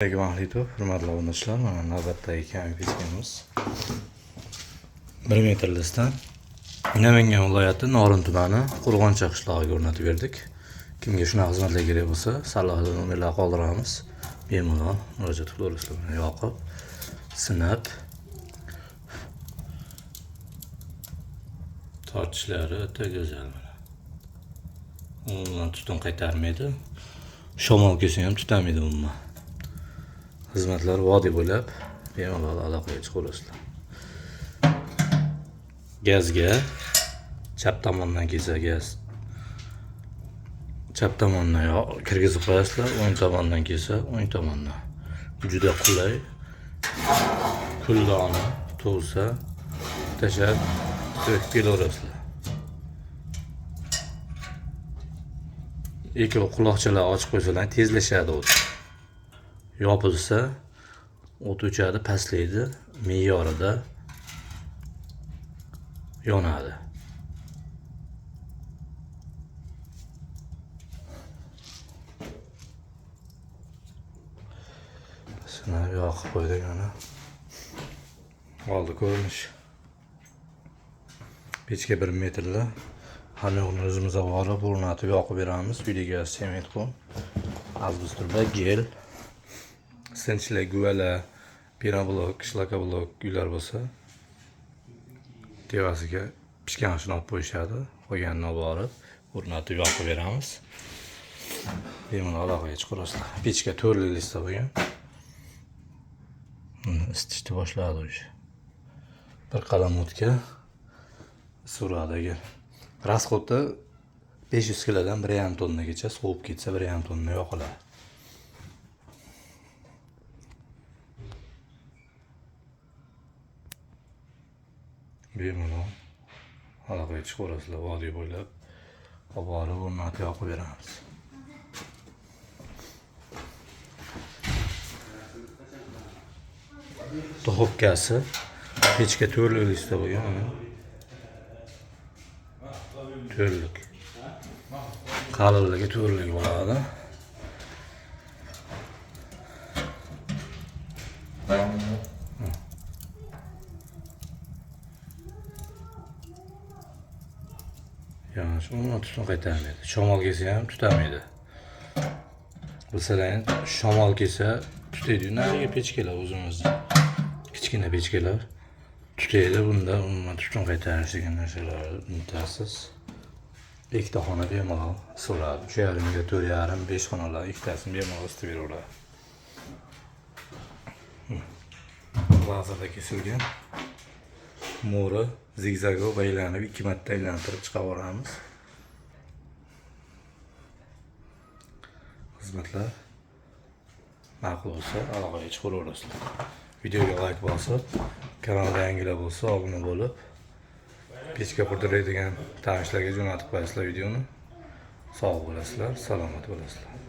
Assalomu hurmatli obunachilar, mana navbatdagi kami pechkamiz 1 metrlisdan Namangan viloyati Norin tumani Qo'rg'oncha qishlog'iga o'rnatib berdik. Kimga shunaqa xizmatlar kerak bo'lsa, salohiyat nomerlar qoldiramiz. Bemalol murojaat qilaverasizlar. Yoqib, sinab, tortishlari o'ta go'zal. Umuman tutun qaytarmaydi. Shamol kelsa ham tutamaydi umuman. Xizmatlar vodiy bo'ylab bemalol aloqaga chiqaverasizlar. Gazga chap tomondan kelsa gaz chap tomondan kirgizib qo'yasizlar, o'ng tomondan kelsa o'ng tomondan. Juda qulay. Kuldoni to'lsa tashab to'kib kelaverasizlar. Ikki quloqchalar ochib qo'ysalar tezlashadi o't. Yopilsa o't o'chadi, pastlaydi, me'yorida yonadi. Shuni yoqib qo'ydik ana. Oldi ko'rinish. Pechka 1 metrli. Hamyoqni o'zimiz olib o'rnatib yoqib beramiz. Uyiga sement qum, azbestor, gel, sinchlar, guvalar, penoblok, shlakoblok uylar bo'lsa, tevasiga pishgan shuni olib qo'yishadi. Qolganini olib borib o'rnatib yoqib beramiz. Bemalol aloqaga chiqarasizlar. Pechka 4 lista bo'lgan. Isitishni boshladi o'sha. Bir qalam o'tga suradagi rasxodi 500 kilodan 1,5 tonnagacha sovib ketsa 1,5 tonna yoqiladi. Bemalol aloqaga chiqaverasizlar, vodiy bo'ylab olib borib o'rnatib yoqib beramiz. Duxovkasi pechka 4 lista bo'lgan. To'rlik. Qalinligi 4lik bo'ladi. Yani shuni tutun qaytarmaydi. Shamol kelsa ham tutamaydi. Masalan, shamol kelsa tutaydi. Nariga pechkalar o'zimizda. Kichkina pechkalar tutaydi. Bunda umuman tutun qaytarish degan narsalar mutaxassis. Ikkita xona bemalol so'radi. 3,5 ga 4,5, 5 xonalar ikkitasini bemalol isitib beraveradi. Lazada kesilgan. Mo'ri zigzagga baylanib 2 marta aylantirib chiqaveramiz. Xizmatlar ma'qul bo'lsa aloqaga chiqaverasizlar. Videoga like bosib, kanalga yangilar bo'lsa obuna bo'lib, pechka qurdiradigan tanishlarga jo'natib qo'yasizlar videoni. Sog' bo'lasizlar, salomat bo'lasizlar.